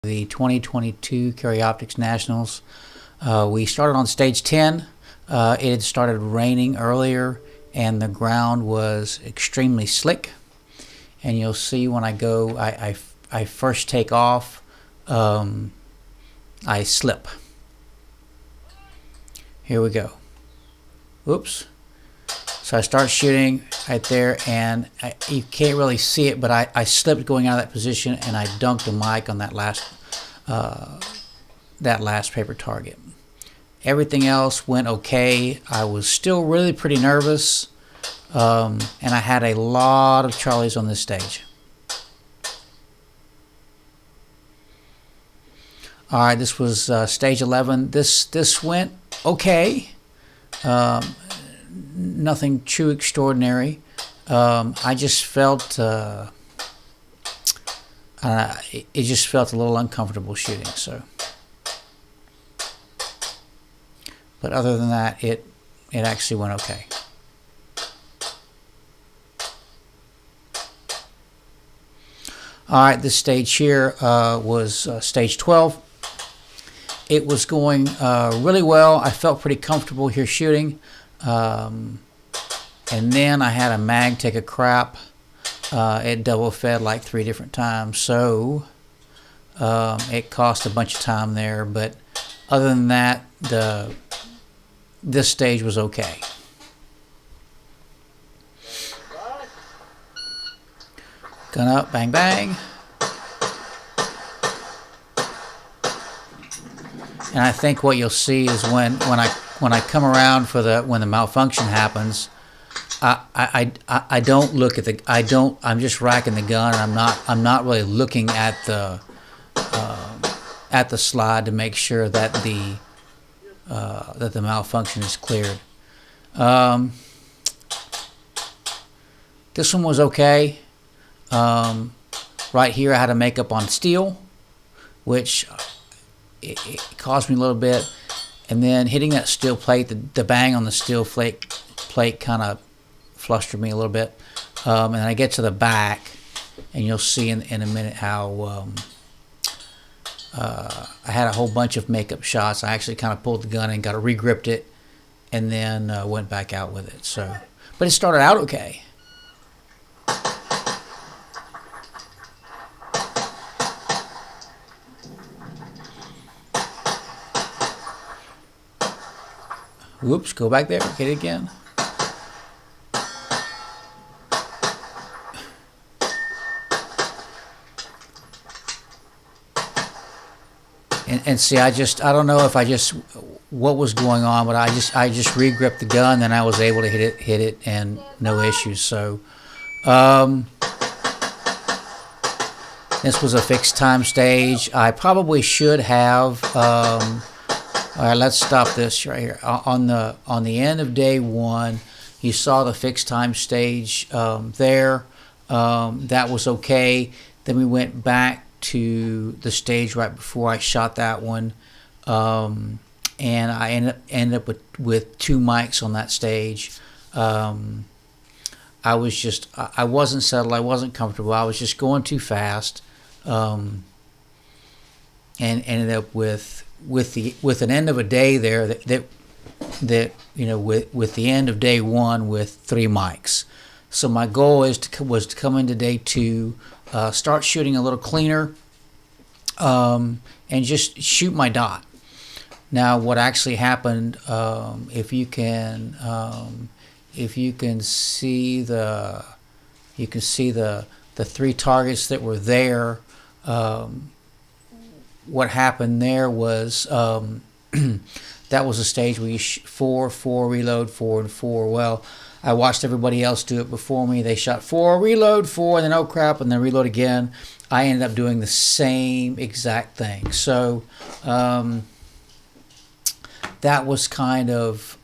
The 2022 Carry Optics Nationals. We started on stage 10. It had started raining earlier and the ground was extremely slick. And you'll see when I go, I first take off, I slip. Here we go. Oops. So I start shooting right there, and you can't really see it, but I slipped going out of that position, and I dunked the mic on that last paper target. Everything else went okay. I was still really pretty nervous, and I had a lot of Charlies on this stage. All right, this was stage 11. This went okay. Nothing too extraordinary. I just felt it just felt a little uncomfortable shooting. So, but other than that, it actually went okay. All right, this stage here was stage 12. It was going really well. I felt pretty comfortable here shooting. And then I had a mag take a crap. It double fed like 3 different times, so it cost a bunch of time there. But other than that, this stage was okay. Gun up, bang bang. And I think what you'll see is when I come around for when the malfunction happens, I don't look at I'm just racking the gun, and I'm not really looking at the slide to make sure that the malfunction is cleared. This one was okay. Right here I had a makeup on steel, which it caused me a little bit, and then hitting that steel plate, the bang on the steel plate kind of flustered me a little bit. And I get to the back, and you'll see in a minute how I had a whole bunch of makeup shots. I actually kind of pulled the gun and got re-gripped it, and then went back out with it. So, but it started out okay. Whoops, go back there, get it again. And see, I don't know if what was going on, but I just re-gripped the gun, then I was able to hit it, and no issues. So, this was a fixed time stage. I probably should have. All right, let's stop this right here. On the end of day 1, you saw the fixed time stage there. That was okay. Then we went back to the stage right before I shot that one, and I ended up with 2 mics on that stage. I wasn't settled. I wasn't comfortable. I was just going too fast, and ended up with an end of a day there that you know, with the end of day 1 with 3 mics. So my goal was to come into day 2, start shooting a little cleaner, and just shoot my dot. Now, what actually happened, if you can see the 3 targets that were there. What happened there was that was a stage where you 4, reload, 4, and 4. Well, I watched everybody else do it before me. They shot 4, reload, 4, and then oh crap, and then reload again. I ended up doing the same exact thing. So that was kind of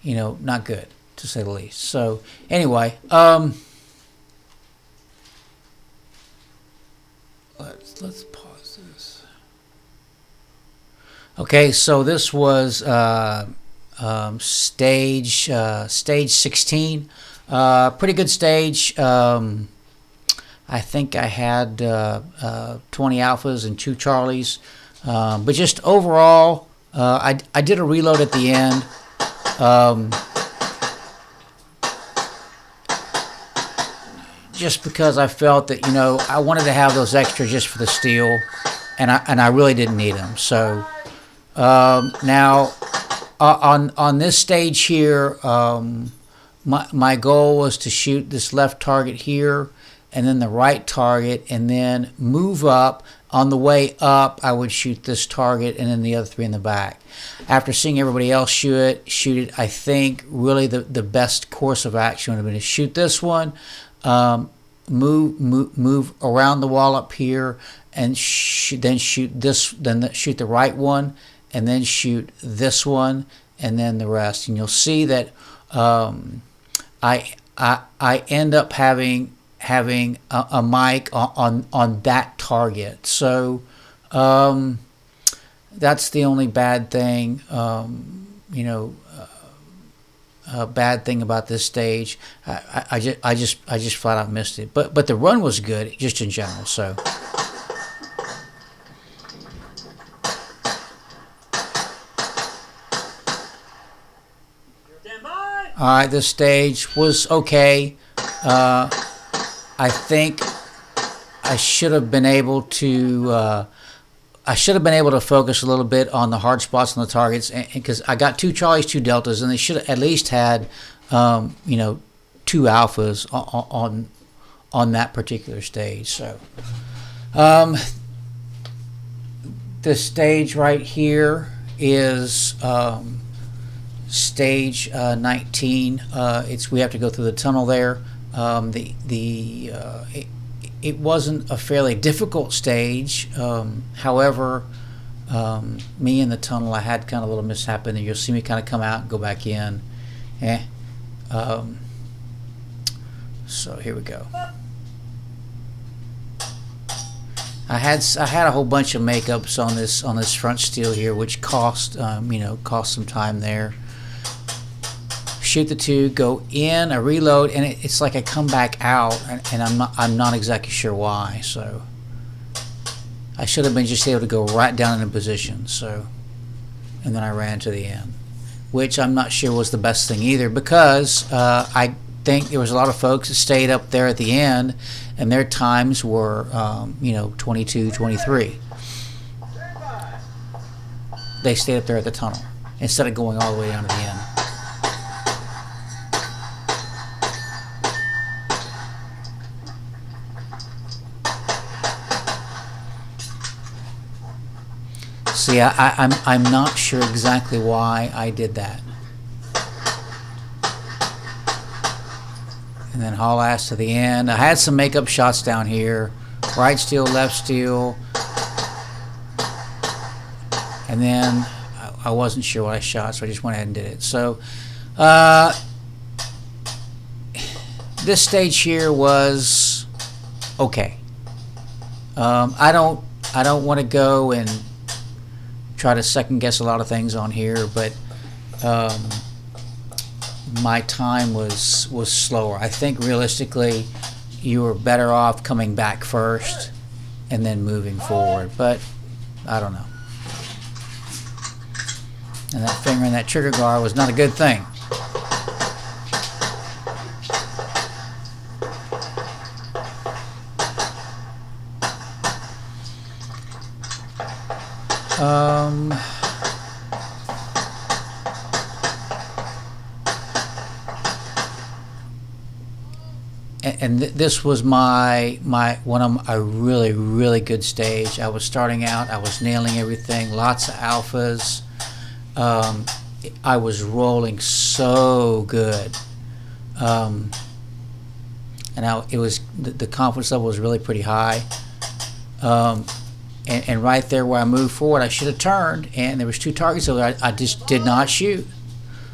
not good, to say the least. So anyway, let's pause this. Okay, so this was stage 16. Pretty good stage. I think I had 20 alphas and 2 Charlies. But just overall, I did a reload at the end. Just because I felt that, I wanted to have those extra just for the steel, and I really didn't need them. So now on this stage here, my goal was to shoot this left target here, and then the right target, and then move up. On the way up, I would shoot this target and then the other 3 in the back. After seeing everybody else shoot it, I think really the best course of action would have been to shoot this one, move around the wall up here, and then shoot the right one, and then shoot this one, and then the rest. And you'll see that I end up having a mic on that target. So that's the only bad thing, bad thing about this stage. I just flat out missed it. But the run was good, just in general. So. All right, this stage was okay. I think I should have been able to. I should have been able to focus a little bit on the hard spots on the targets, because I got 2 Charlies, 2 Deltas, and they should have at least had, 2 Alphas on that particular stage. So, this stage right here is stage 19. We have to go through the tunnel there. It wasn't a fairly difficult stage. However, me in the tunnel, I had kind of a little mishap in there. You'll see me kind of come out and go back in. So here we go. I had a whole bunch of makeups on this front steel here, which cost some time there. Shoot the 2, go in, I reload, and it's like I come back out, and I'm not exactly sure why. So I should have been just able to go right down in a position. So, and then I ran to the end, which I'm not sure was the best thing either, because I think there was a lot of folks that stayed up there at the end, and their times were 22, 23. They stayed up there at the tunnel instead of going all the way down to the end. See, I'm not sure exactly why I did that. And then haul ass to the end. I had some makeup shots down here. Right steel, left steel. And then I wasn't sure what I shot, so I just went ahead and did it. So this stage here was okay. I don't want to go and try to second guess a lot of things on here, but my time was slower. I think realistically you were better off coming back first and then moving forward, but I don't know. And that finger in that trigger guard was not a good thing. And this was my one of a really good stage. I was starting out. I was nailing everything. Lots of alphas. I was rolling so good. And it was the confidence level was really pretty high. And right there where I moved forward, I should have turned, and there was 2 targets over there. I just did not shoot.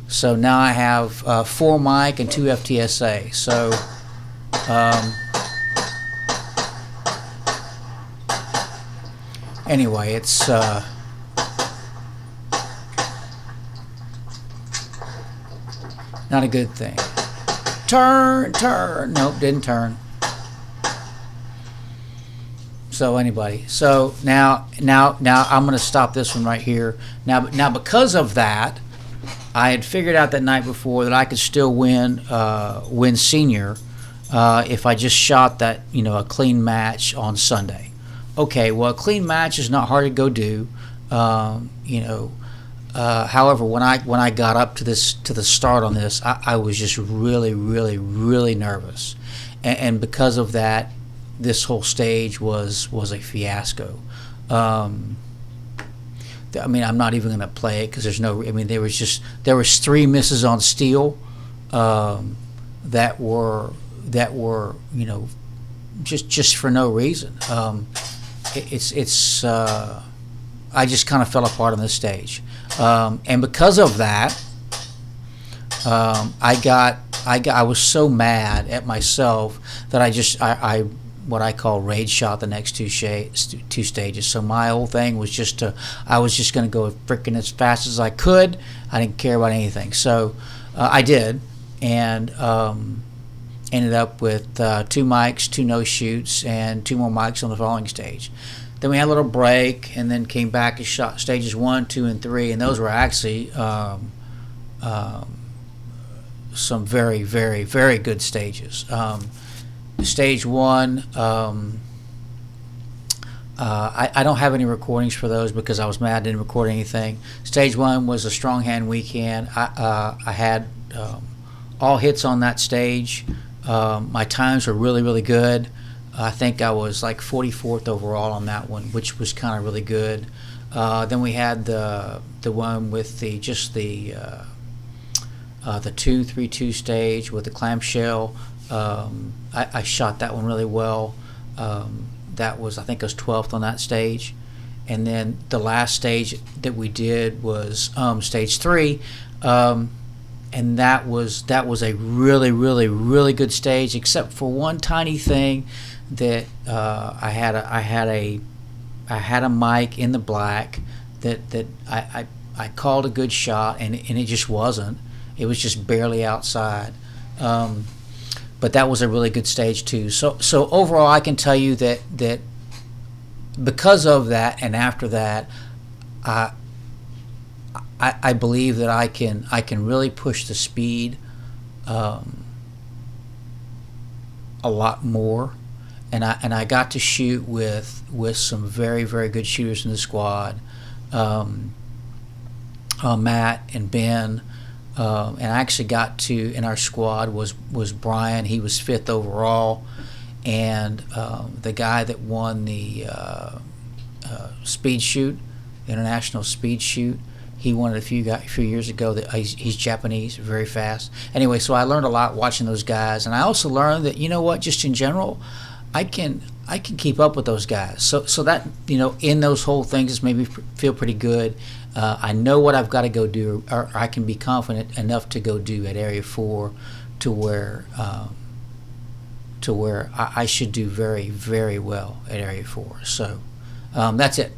So now I have 4 mic and 2 FTSA. So anyway, it's not a good thing. Turn. Nope, didn't turn. So anybody, so now I'm going to stop this one right here. Now because of that, I had figured out that night before that I could still win senior if I just shot that a clean match on Sunday. Okay, well, a clean match is not hard to go do. However, when I got up to the start on this, I was just really, really, really nervous, and because of that, this whole stage was a fiasco. I'm not even going to play it because there's no. I mean, there was 3 misses on steel that were just for no reason. I just kind of fell apart on this stage, and because of that, I was so mad at myself that I what I call rage shot the next two stages. So my whole thing was I was just going to go freaking as fast as I could. I didn't care about anything. So I did, and ended up with 2 mics, 2 no shoots, and 2 more mics on the following stage. Then we had a little break, and then came back and shot stages 1, 2, and 3, and those were actually some very, very, very good stages. Stage 1, I don't have any recordings for those because I was mad I didn't record anything. Stage 1 was a strong hand weekend. I had all hits on that stage. My times were really, really good. I think I was like 44th overall on that one, which was kind of really good. Then we had the one with the 2-3-2 stage with the clamshell. I shot that one really well. That was, I think I was 12th on that stage. And then the last stage that we did was stage 3, and that was a really, really, really good stage, except for one tiny thing that I had a mic in the black that I called a good shot, and it just wasn't. It was just barely outside. But that was a really good stage too. So overall, I can tell you that because of that and after that, I believe that I can really push the speed a lot more, and I got to shoot with some very, very good shooters in the squad, Matt and Ben. And I actually got to, in our squad was Brian. He was 5th overall, and the guy that won the speed shoot, international speed shoot, he won it a few years ago. That he's Japanese, very fast. Anyway, so I learned a lot watching those guys, and I also learned that just in general, I can keep up with those guys. So that in those whole things made me feel pretty good. I know what I've got to go do, or I can be confident enough to go do at Area 4 to where I should do very, very well at Area 4. So that's it.